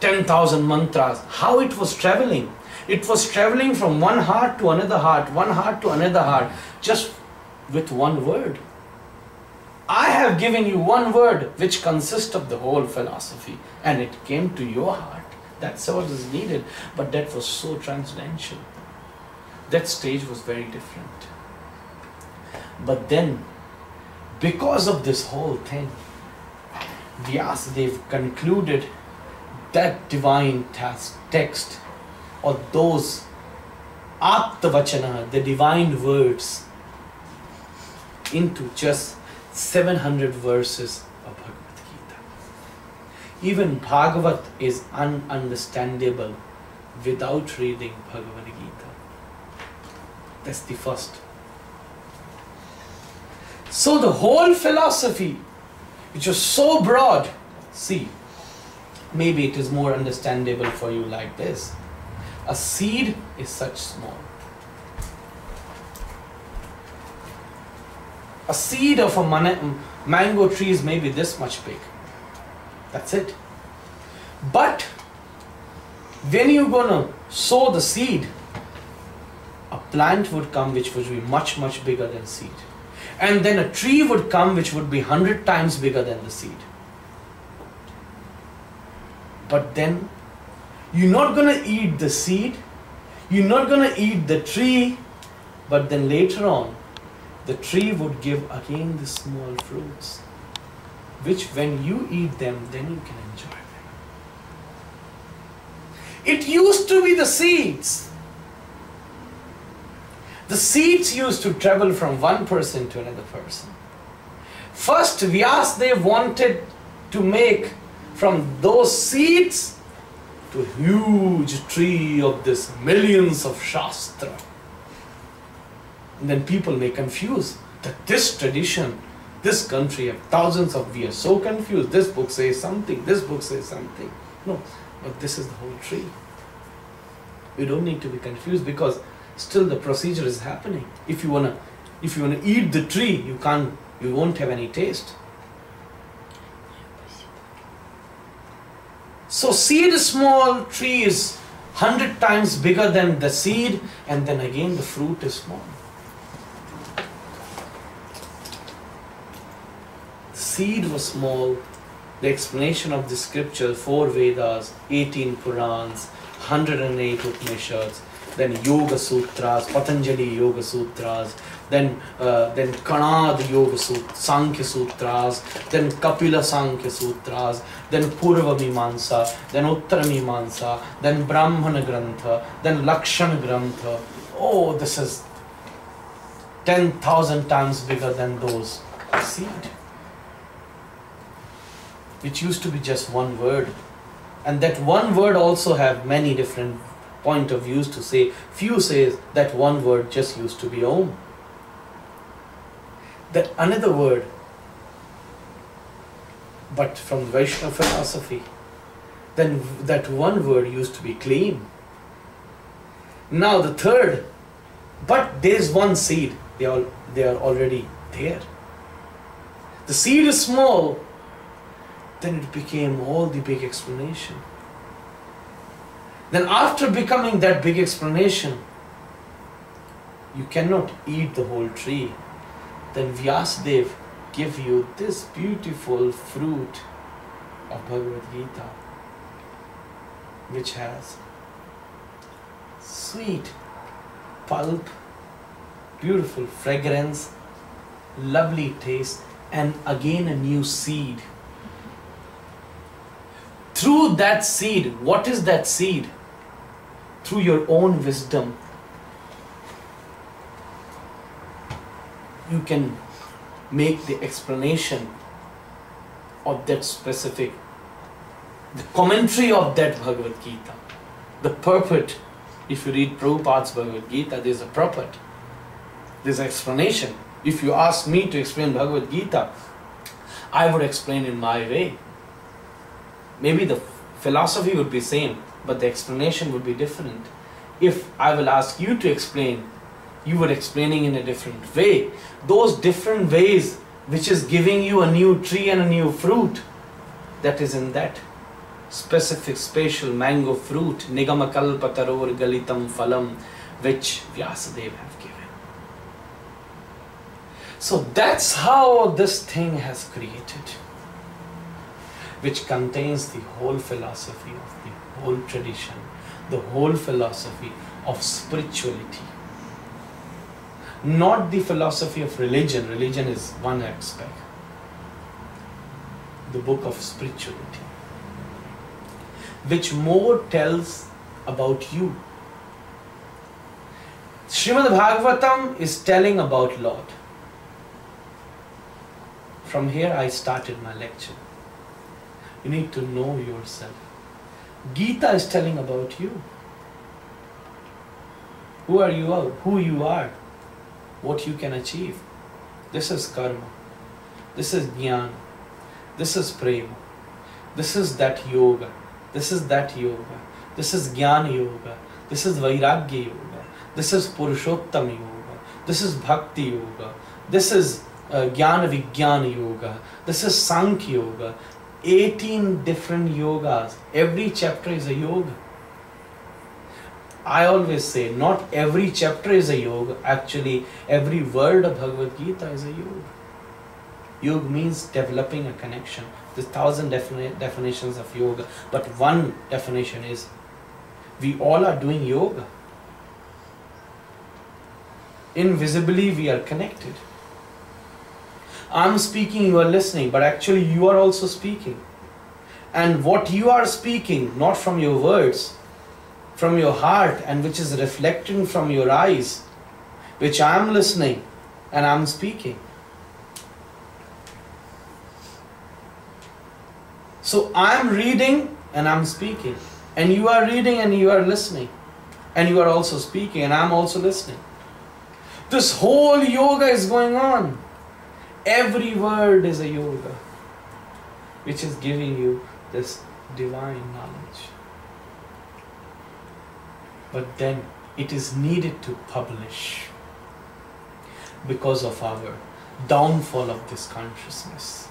10,000 mantras. How it was traveling? It was traveling from one heart to another heart, one heart to another heart, just with one word. I have given you one word which consists of the whole philosophy, and it came to your heart. That's what is needed. But that was so transcendental. That stage was very different. But then, because of this whole thing, Vyasadeva concluded that divine text, or those Aptavachana, the divine words, into just 700 verses of Bhagavad Gita. Even Bhagavat is ununderstandable without reading Bhagavad Gita. That's the first. So the whole philosophy, which was so broad, see, maybe it is more understandable for you like this. A seed is such small. A seed of a mango tree is maybe this much big. That's it. But when you're gonna sow the seed, a plant would come which would be much, much bigger than seed. And then a tree would come which would be 100 times bigger than the seed. But then you're not gonna eat the seed, you're not gonna eat the tree, but then later on, the tree would give again the small fruits, which when you eat them, then you can enjoy them. It used to be the seeds. The seeds used to travel from one person to another person. First, Vyasadeva wanted to make from those seeds to a huge tree of this millions of Shastra. And then people may confuse that this tradition, This country have thousands of, we are so confused. This book says something, this book says something. No, but this is the whole tree. You don't need to be confused because still the procedure is happening. If you wanna eat the tree, you won't have any taste. So seed is small, tree is 100 times bigger than the seed, and then again the fruit is small. The seed was small. The explanation of the scripture, 4 Vedas, 18 Purans, 108 Upanishads, then Yoga Sutras, Patanjali Yoga Sutras, then Kanad Yoga Sutras, Sankhya Sutras, then Kapila Sankhya Sutras, then Purva Mimamsa, then Uttara Mimamsa, then Brahmana Grantha, then Lakshana Grantha. Oh, this is 10,000 times bigger than those seed, which used to be just one word. And that one word also have many different point of views to say. Few says that one word just used to be Om. That another word, but from Vaishnava philosophy, then that one word used to be clean. Now the third, but there is one seed, they are already there. The seed is small, then it became all the big explanation. Then after becoming that big explanation, you cannot eat the whole tree. Then Vyasadeva give you this beautiful fruit of Bhagavad Gita, which has sweet pulp, beautiful fragrance, lovely taste, and again a new seed. Through that seed, what is that seed? Through your own wisdom, you can make the explanation of that specific, the commentary of that Bhagavad Gita. The purport, if you read Prabhupada's Bhagavad Gita, there's a purport, there's an explanation. If you ask me to explain Bhagavad Gita, I would explain in my way. Maybe the philosophy would be same, but the explanation would be different. If I will ask you to explain, you were explaining in a different way. Those different ways which is giving you a new tree and a new fruit, that is in that specific spatial mango fruit, Nigama Kalpataror Galitam Phalam, which Vyasadeva have given. So that's how this thing has created, which contains the whole philosophy of the whole tradition, the whole philosophy of spirituality. Not the philosophy of religion. Religion is one aspect. The book of spirituality, which more tells about you. Srimad Bhagavatam is telling about Lord. From here I started my lecture. You need to know yourself. Gita is telling about you. Who are you? Who you are? What you can achieve. This is karma. This is jnana. This is prema. This is that yoga. This is that yoga. This is jnana yoga. This is vairagya yoga. This is purushottam yoga. This is bhakti yoga. This is jnana vijnana yoga. This is sankhya yoga. 18 different yogas. Every chapter is a yoga. I always say, not every chapter is a yoga. Actually, every word of Bhagavad Gita is a yoga. Yoga means developing a connection. There's 1,000 definitions of yoga, but one definition is, we all are doing yoga. Invisibly, we are connected. I'm speaking, you are listening, but actually you are also speaking. And what you are speaking, not from your words, from your heart, and which is reflecting from your eyes, which I am listening and I am speaking. So I am reading and I am speaking, and you are reading and you are listening, and you are also speaking and I am also listening. This whole yoga is going on. Every word is a yoga, which is giving you this divine knowledge. But then it is needed to publish because of our downfall of this consciousness.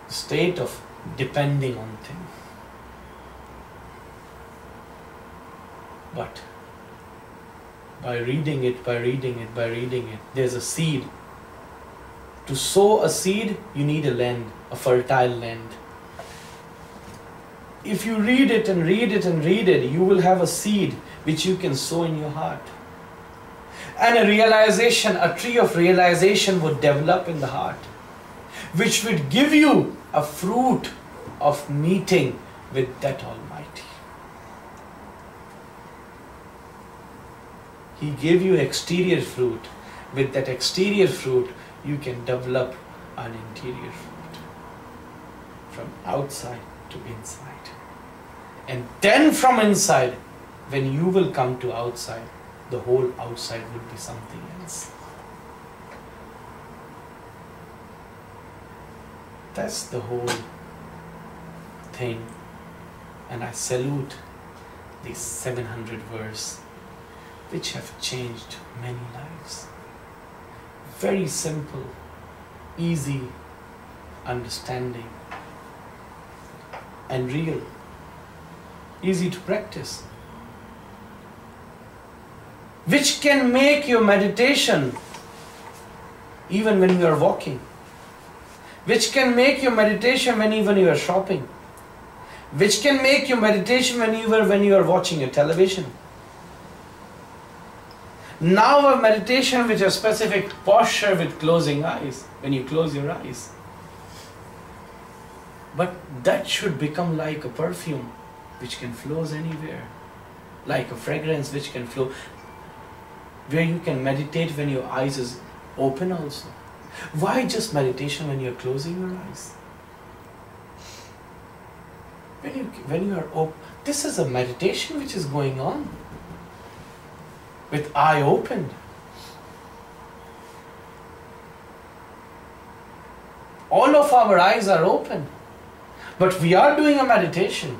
State of depending on things. But by reading it, there's a seed. To sow a seed, you need a land, a fertile land. If you read it and read it and read it, you will have a seed which you can sow in your heart. And a realization, a tree of realization would develop in the heart, which would give you a fruit of meeting with that Almighty. He gave you exterior fruit. With that exterior fruit, you can develop an interior fruit. From outside to inside. And then from inside, when you will come to outside, the whole outside would be something else. That's the whole thing. And I salute these 700 verses, which have changed many lives. Very simple, easy understanding, and real, easy to practice, which can make your meditation even when you are walking, which can make your meditation when even you are shopping, which can make your meditation when you are watching a television. Now a meditation with a specific posture with closing eyes, when you close your eyes. But that should become like a perfume which can flow anywhere, like a fragrance which can flow, where you can meditate when your eyes is open also. Why just meditation when you are closing your eyes? When you are open, this is a meditation which is going on. With eye opened. All of our eyes are open. But we are doing a meditation.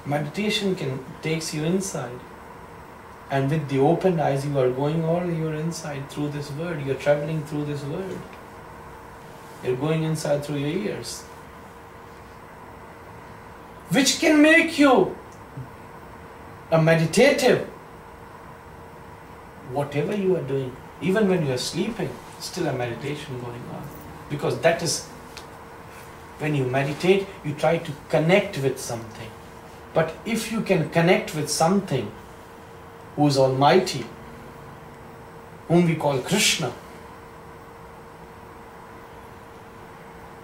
Meditation takes you inside. And with the opened eyes, you are going all your inside through this world. You are traveling through this world. You are going inside through your ears. Which can make you a meditative. Whatever you are doing, even when you are sleeping, still a meditation going on. Because that is, when you meditate, you try to connect with something. But if you can connect with something who is Almighty, whom we call Krishna,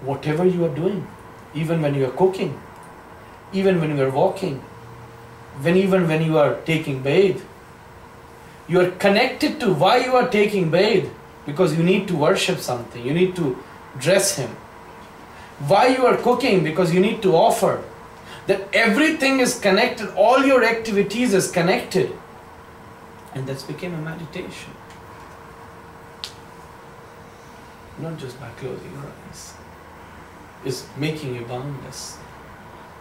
whatever you are doing, even when you are cooking, even when you are walking, even when you are taking bath, you are connected to why you are taking bath, because you need to worship something, you need to dress Him. Why you are cooking, because you need to offer. That everything is connected, all your activities is connected. And that's became a meditation. Not just by closing your eyes. It's making you boundless.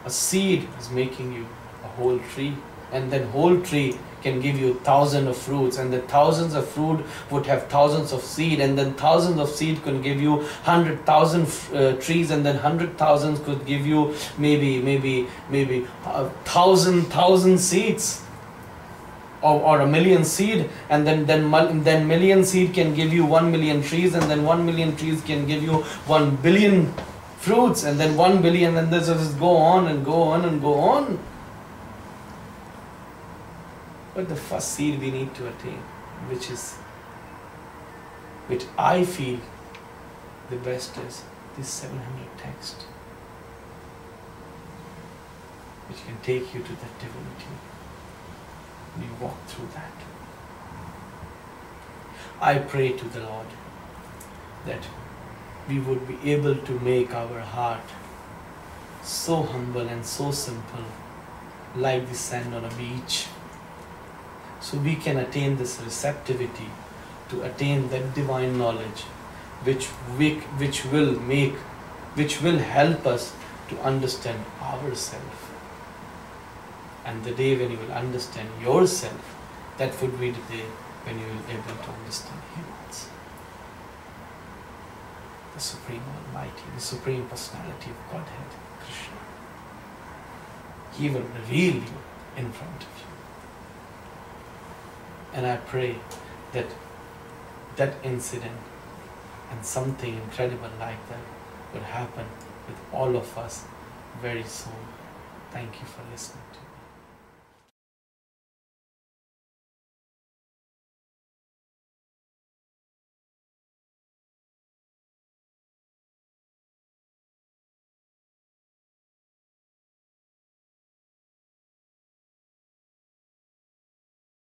A seed is making you a whole tree, and then whole tree can give you thousands of fruits, and the thousands of fruit would have thousands of seed, and then thousands of seed can give you 100,000 trees, and then 100,000 could give you maybe 1,000 seeds, or a million seed, and then million seed can give you 1 million trees, and then 1 million trees can give you 1 billion fruits, and then 1 billion, and this just go on and go on and go on. But the first seed we need to attain, which I feel the best, is this 700 text, which can take you to that divinity. We walk through that. I pray to the Lord that we would be able to make our heart so humble and so simple, like the sand on a beach, so we can attain this receptivity, to attain that divine knowledge, which will help us to understand ourselves. And the day when you will understand yourself, that would be the day when you will be able to understand Him also. The Supreme Almighty, the Supreme Personality of Godhead, Krishna. He will reveal you in front of you. And I pray that that incident and something incredible like that will happen with all of us very soon. Thank you for listening to me.